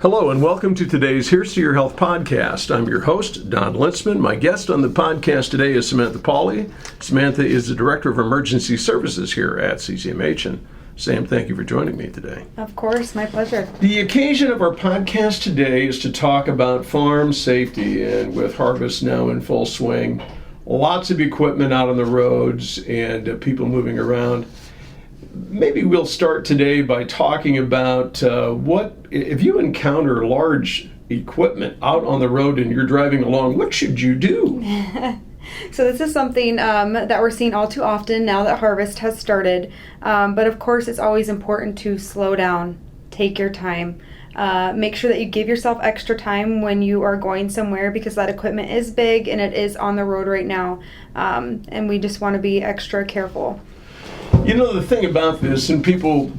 Hello and welcome to today's Here's to Your Health podcast. I'm your host, Don Litzman. My guest on the podcast today is Samantha Pauley. Samantha is the Director of Emergency Services here at CCMH. And Sam, thank you for joining me today. Of course, my pleasure. The occasion of our podcast today is to talk about farm safety, and with harvest now in full swing, lots of equipment out on the roads and people moving around. Maybe we'll start today by talking about what, if you encounter large equipment out on the road and you're driving along, what should you do? So this is something that we're seeing all too often now that harvest has started. But of course, it's always important to slow down, take your time. Make sure that you give yourself extra time when you are going somewhere because that equipment is big and it is on the road right now. And we just want to be extra careful. You know, the thing about this, and people,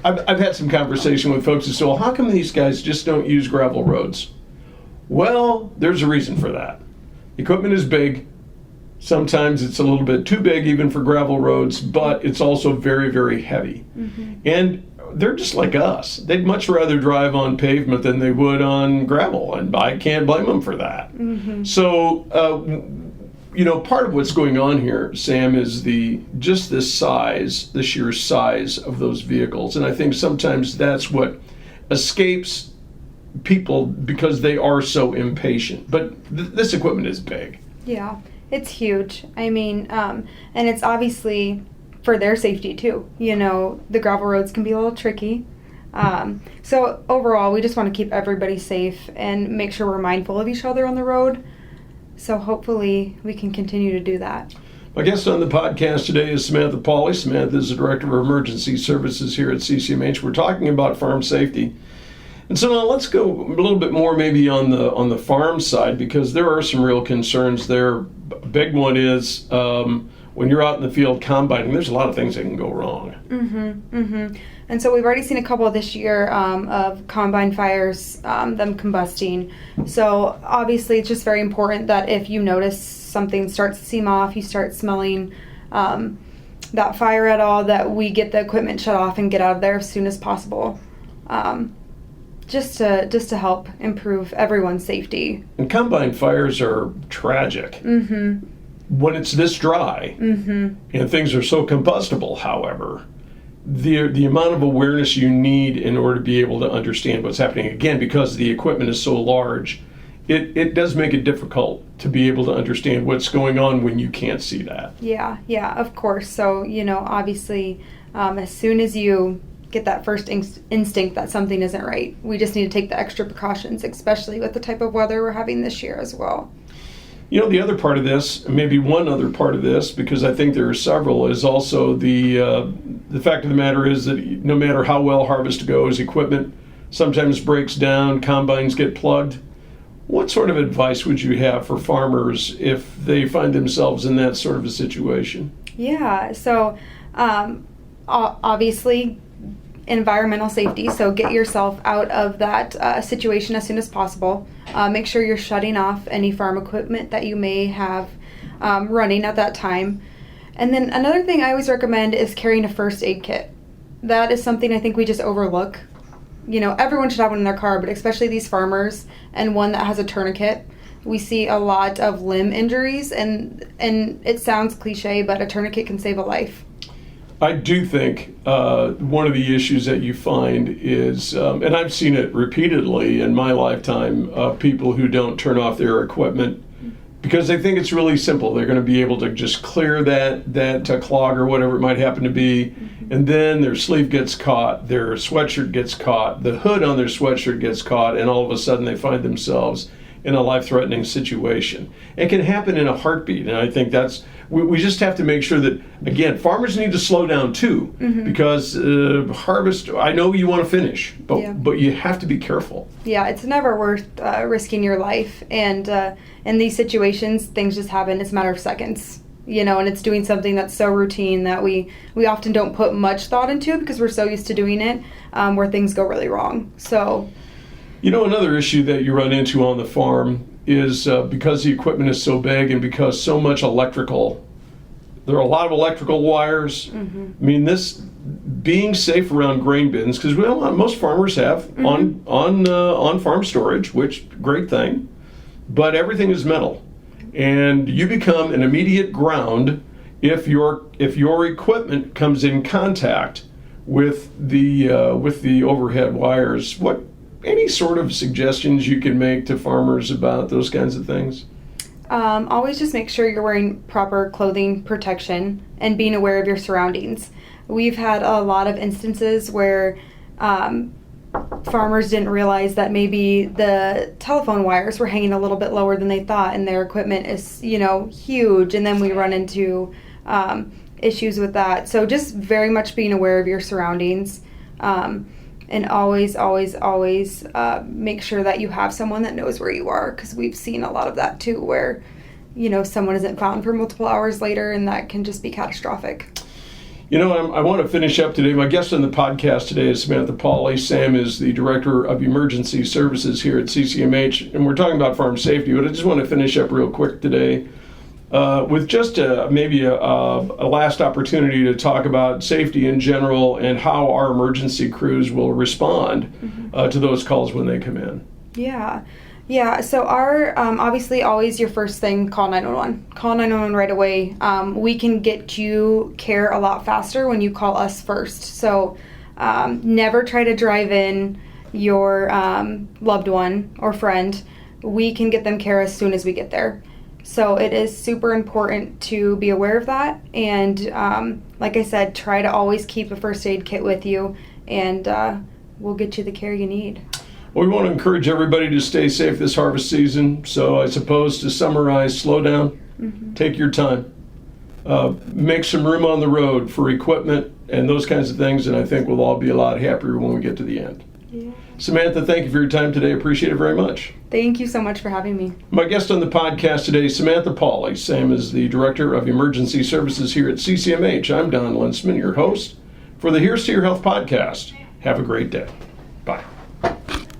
I've had some conversation with folks who say, well, how come these guys just don't use gravel roads? Well, there's a reason for that. Equipment is big. Sometimes it's a little bit too big even for gravel roads, but it's also very, very heavy. Mm-hmm. And they're just like us. They'd much rather drive on pavement than they would on gravel, and I can't blame them for that. Mm-hmm. So, you know, part of what's going on here, Sam, is the sheer size of those vehicles. And I think sometimes that's what escapes people because they are so impatient. But this equipment is big. Yeah, it's huge. I mean, and it's obviously for their safety too. You know, the gravel roads can be a little tricky. So overall, we just want to keep everybody safe and make sure we're mindful of each other on the road. So hopefully we can continue to do that. My guest on the podcast today is Samantha Pauley. Samantha is the Director of Emergency Services here at CCMH. We're talking about farm safety. And so now let's go a little bit more maybe on the farm side, because there are some real concerns there. A big one is when you're out in the field combining, there's a lot of things that can go wrong. Mm-hmm, mm-hmm. And so we've already seen a couple this year of combine fires, them combusting. So obviously it's just very important that if you notice something starts to seem off, you start smelling that fire at all, that we get the equipment shut off and get out of there as soon as possible. Just to help improve everyone's safety. And combine fires are tragic. Mm-hmm. When it's this dry, mm-hmm. and things are so combustible, however, the amount of awareness you need in order to be able to understand what's happening, again, because the equipment is so large, it does make it difficult to be able to understand what's going on when you can't see that. Yeah, of course. So, you know, obviously, as soon as you get that first instinct that something isn't right, we just need to take the extra precautions, especially with the type of weather we're having this year as well. You know, the other part of this, maybe one other part of this, because I think there are several, is also the fact of the matter is that no matter how well harvest goes, equipment sometimes breaks down, combines get plugged. What sort of advice would you have for farmers if they find themselves in that sort of a situation? Yeah, so obviously environmental safety, so get yourself out of that situation as soon as possible. Make sure you're shutting off any farm equipment that you may have running at that time. And then another thing I always recommend is carrying a first aid kit. That is something I think we just overlook. You know, everyone should have one in their car, but especially these farmers, and one that has a tourniquet. We see a lot of limb injuries, and it sounds cliche, but a tourniquet can save a life. I do think one of the issues that you find is, and I've seen it repeatedly in my lifetime, people who don't turn off their equipment because they think it's really simple. They're going to be able to just clear that clog or whatever it might happen to be, mm-hmm. and then their sleeve gets caught, their sweatshirt gets caught, the hood on their sweatshirt gets caught, and all of a sudden they find themselves in a life-threatening situation. It can happen in a heartbeat, and I think that's, we just have to make sure that, again, farmers need to slow down too, mm-hmm. because harvest, I know you want to finish, but you have to be careful. Yeah, it's never worth risking your life, and in these situations, things just happen. It's a matter of seconds, you know, and it's doing something that's so routine that we often don't put much thought into because we're so used to doing it, where things go really wrong. So, you know, another issue that you run into on the farm is because the equipment is so big and because so much electrical There are a lot of electrical wires. I mean, this being safe around grain bins, because most farmers have on farm storage, which great thing, but everything is metal, and you become an immediate ground if your equipment comes in contact with the overhead wires. Any sort of suggestions you can make to farmers about those kinds of things? Always just make sure you're wearing proper clothing protection and being aware of your surroundings. We've had a lot of instances where farmers didn't realize that maybe the telephone wires were hanging a little bit lower than they thought, and their equipment is, huge, and then we run into issues with that. So just very much being aware of your surroundings, and always make sure that you have someone that knows where you are, because we've seen a lot of that too, where someone isn't found for multiple hours later, and that can just be catastrophic. I want to finish up today. My guest on the podcast today is Samantha Pauley. Sam is the Director of Emergency Services here at CCMH, and we're talking about farm safety, but I just want to finish up real quick today with just maybe a last opportunity to talk about safety in general and how our emergency crews will respond to those calls when they come in. Yeah, so our, obviously always your first thing, call 911. Call 911 right away. We can get you care a lot faster when you call us first. So never try to drive in your loved one or friend. We can get them care as soon as we get there. So it is super important to be aware of that. And like I said, try to always keep a first aid kit with you, and we'll get you the care you need. Well, we want to encourage everybody to stay safe this harvest season. So I suppose to summarize, slow down, take your time, make some room on the road for equipment and those kinds of things, and I think we'll all be a lot happier when we get to the end. Yeah. Samantha, thank you for your time today. Appreciate it very much. Thank you so much for having me. My guest on the podcast today, Samantha Pauley. Sam is the Director of Emergency Services here at CCMH. I'm Don Linsman, your host for the Here's to Your Health podcast. Have a great day. Bye.